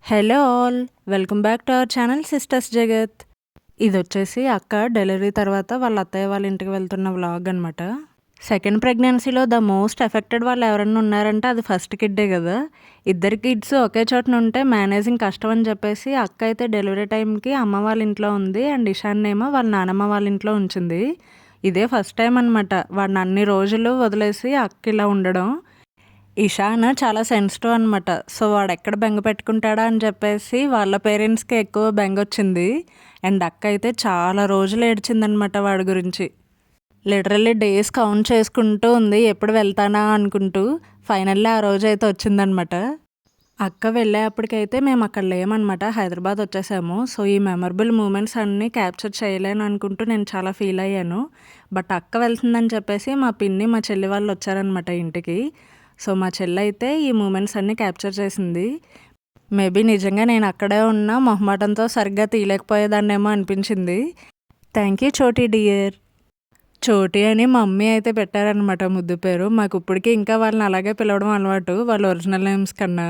Hello all! Welcome back to our channel sisters జగత్. ఇదొచ్చేసి అక్క delivery తర్వాత వాళ్ళ అత్తయ్య వాళ్ళ ఇంటికి వెళ్తున్న వ్లాగ్ అనమాట. సెకండ్ ప్రెగ్నెన్సీలో ద మోస్ట్ ఎఫెక్టెడ్ వాళ్ళు ఎవరన్నా ఉన్నారంటే అది ఫస్ట్ కిడ్డే కదా! ఇద్దరు కిడ్స్ ఒకే చోటన ఉంటే మేనేజింగ్ కష్టం అని చెప్పేసి అక్క అయితే డెలివరీ టైంకి అమ్మ వాళ్ళ ఇంట్లో ఉంది. అండ్ ఇషాన్నేమో వాళ్ళ నానమ్మ వాళ్ళ ఇంట్లో ఉంచింది. ఇదే ఫస్ట్ టైం అనమాట వాడిని అన్ని రోజులు వదిలేసి అక్క ఇలా ఉండడం. ఇషాన్ చాలా సెన్సిటివ్ అనమాట. సో వాడెక్కడ బెంగ పెట్టుకుంటాడా అని చెప్పేసి వాళ్ళ పేరెంట్స్‌కే ఎక్కువ బెంగొచ్చింది. అండ్ అక్క అయితే చాలా రోజులు ఏడ్చిందనమాట వాడి గురించి. లిటరల్లీ డేస్ కౌంట్ చేసుకుంటూ ఉంది. ఎప్పుడు వెళ్తానా అనుకుంటూ. ఫైనల్లీ ఆ రోజైతే వచ్చిందనమాట. అక్క వెళ్ళేప్పటికైతే మేము అక్కడ లేమనమాట. హైదరాబాద్ వచ్చేసాము. సో ఈ మెమరబుల్ మూమెంట్స్ అన్నీ క్యాప్చర్ చేయలేను అనుకుంటూ నేను చాలా ఫీల్ అయ్యాను. బట్ అక్క వెళ్తుందని చెప్పేసి మా పిన్ని, మా చెల్లి వాళ్ళు వచ్చారనమాట ఇంటికి. సో మా చెల్లయితే ఈ మూమెంట్స్ అన్నీ క్యాప్చర్ చేసింది. మేబీ నిజంగా నేను అక్కడే ఉన్న మొహమాటంతో సరిగ్గా తీయలేకపోయేదాన్నేమో అనిపించింది. Thank you Choti dear. Choti అని మా మమ్మీ అయితే పెట్టారనమాట ముద్దు పేరు. మాకు ఇప్పటికీ ఇంకా వాళ్ళని అలాగే పిలవడం అలవాటు వాళ్ళ ఒరిజినల్ నేమ్స్ కన్నా.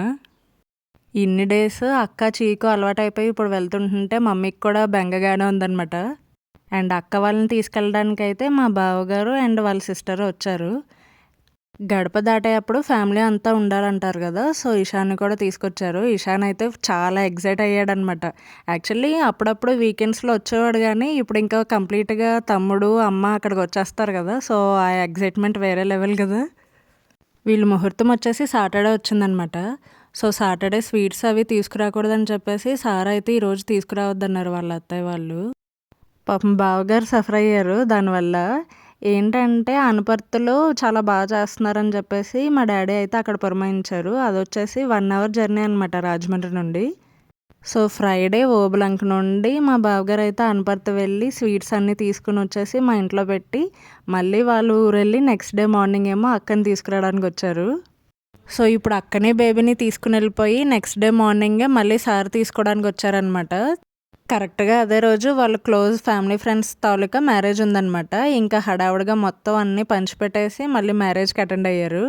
ఇన్ని డేస్ అక్క చీకు అలవాటైపోయి ఇప్పుడు వెళ్తుంటుంటే మమ్మీకి కూడా బెంగగానే ఉందనమాట. అండ్ అక్క వాళ్ళని తీసుకెళ్ళడానికైతే మా బావగారు అండ్ వాళ్ళ సిస్టర్ వచ్చారు. గడప దాటేటప్పుడు ఫ్యామిలీ అంతా ఉండాలంటారు కదా! సో ఇషాన్‌ని కూడా తీసుకొచ్చారు. ఇషాన్ అయితే చాలా ఎక్సైట్ అయ్యాడనమాట. యాక్చువల్లీ అప్పుడప్పుడు వీకెండ్స్‌లో వచ్చేవాడు గానీ, ఇప్పుడు ఇంకా కంప్లీట్‌గా తమ్ముడు, అమ్మ అక్కడికి వచ్చేస్తారు కదా! సో ఆ ఎక్సైట్‌మెంట్ వేరే లెవెల్ కదా! వీళ్ళ ముహూర్తం వచ్చేసి సాటర్డే వచ్చిందనమాట. సో సాటర్డే స్వీట్స్ అవి తీసుకురాకూడదని చెప్పేసి సార్ అయితే ఈరోజు తీసుకురావద్దన్నారు వాళ్ళ అత్తయ్య వాళ్ళు. పాపం బావగారు సఫర్ అయ్యారు దానివల్ల. ఏంటంటే అనపర్తిలో చాలా బాగా చేస్తున్నారని చెప్పేసి మా డాడీ అయితే అక్కడ పురమాయించారు. అదొచ్చేసి 1 అవర్ జర్నీ అనమాట రాజమండ్రి నుండి. సో ఫ్రైడే ఓబులంక నుండి మా బావగారు అయితే అనపర్తి వెళ్ళి స్వీట్స్ అన్నీ తీసుకుని వచ్చేసి మా ఇంట్లో పెట్టి మళ్ళీ వాళ్ళు ఊరెళ్ళి నెక్స్ట్ డే మార్నింగ్ ఏమో అక్కని తీసుకురావడానికి వచ్చారు. సో ఇప్పుడు అక్కని బేబీని తీసుకుని వెళ్ళిపోయి నెక్స్ట్ డే మార్నింగే మళ్ళీ సార్ తీసుకోవడానికి వచ్చారనమాట. కరెక్ట్‌గా అదే రోజు వాళ్ళ క్లోజ్ ఫ్యామిలీ ఫ్రెండ్స్ తాలూకా మ్యారేజ్ ఉందనమాట. ఇంకా హడావుడిగా మొత్తం అన్నీ పంచిపెట్టేసి మళ్ళీ మ్యారేజ్‌కి అటెండ్ అయ్యారు.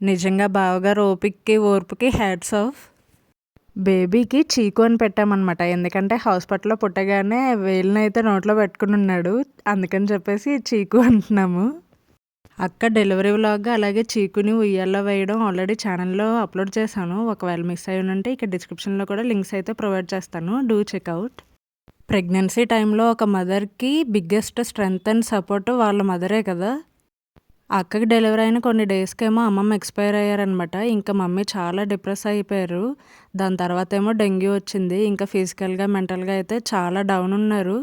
నిజంగా బావగారు ఓపికకి, ఓర్పుకి హ్యాట్స్ ఆఫ్. బేబీకి చీకు అని పెట్టామనమాట. ఎందుకంటే హాస్పిటల్‌లో పుట్టగానే వేలునైతే నోట్లో పెట్టుకునున్నాడు. అందుకని చెప్పేసి చీకు అంటున్నాము. అక్క డెలివరీ వ్లాగ్ అలాగే చీకుని ఉయ్యాల్లో వేయడం ఆల్రెడీ ఛానల్‌లో అప్లోడ్ చేశాను. ఒకవేళ మిస్ అయ్యి ఉంటే ఇక్కడ డిస్క్రిప్షన్‌లో కూడా లింక్స్ అయితే ప్రొవైడ్ చేస్తాను. Do checkout. ప్రెగ్నెన్సీ టైంలో ఒక మదర్‌కి బిగ్గెస్ట్ స్ట్రెంగ్త్ అండ్ సపోర్ట్ వాళ్ళ మదరే కదా! అక్కకి డెలివరీ అయిన కొన్ని డేస్‌కేమో అమ్మమ్మ ఎక్స్‌పైర్ అయ్యారనమాట. ఇంకా మమ్మీ చాలా డిప్రెస్ అయిపోయారు. దాని తర్వాత ఏమో డెంగ్యూ వచ్చింది. ఇంకా ఫిజికల్‌గా, మెంటల్‌గా అయితే చాలా డౌన్ ఉన్నారు.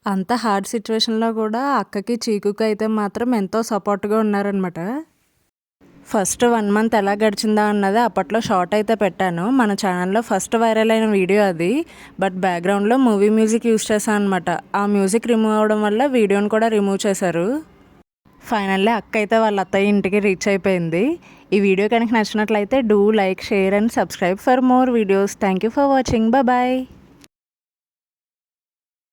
అంత హార్డ్ సిచ్యువేషన్‌లో కూడా అక్కకి, చీకుకి అయితే మాత్రం ఎంతో సపోర్ట్‌గా ఉన్నారనమాట. ఫస్ట్ 1 మంత్ ఎలా గడిచిందా అన్నది అప్పట్లో షార్ట్ అయితే పెట్టాను. మన ఛానల్‌లో ఫస్ట్ వైరల్ అయిన వీడియో అది. బట్ బ్యాక్‌గ్రౌండ్‌లో మూవీ మ్యూజిక్ యూజ్ చేశాను అనమాట. ఆ మ్యూజిక్ రిమూవ్ అవ్వడం వల్ల వీడియోని కూడా రిమూవ్ చేశారు. ఫైనల్లీ అక్క అయితే వాళ్ళ అత్తయ్య ఇంటికి రీచ్ అయిపోయింది. ఈ వీడియో కనుక నచ్చినట్లయితే do like, share and subscribe for more videos. Thank you for watching. Bye.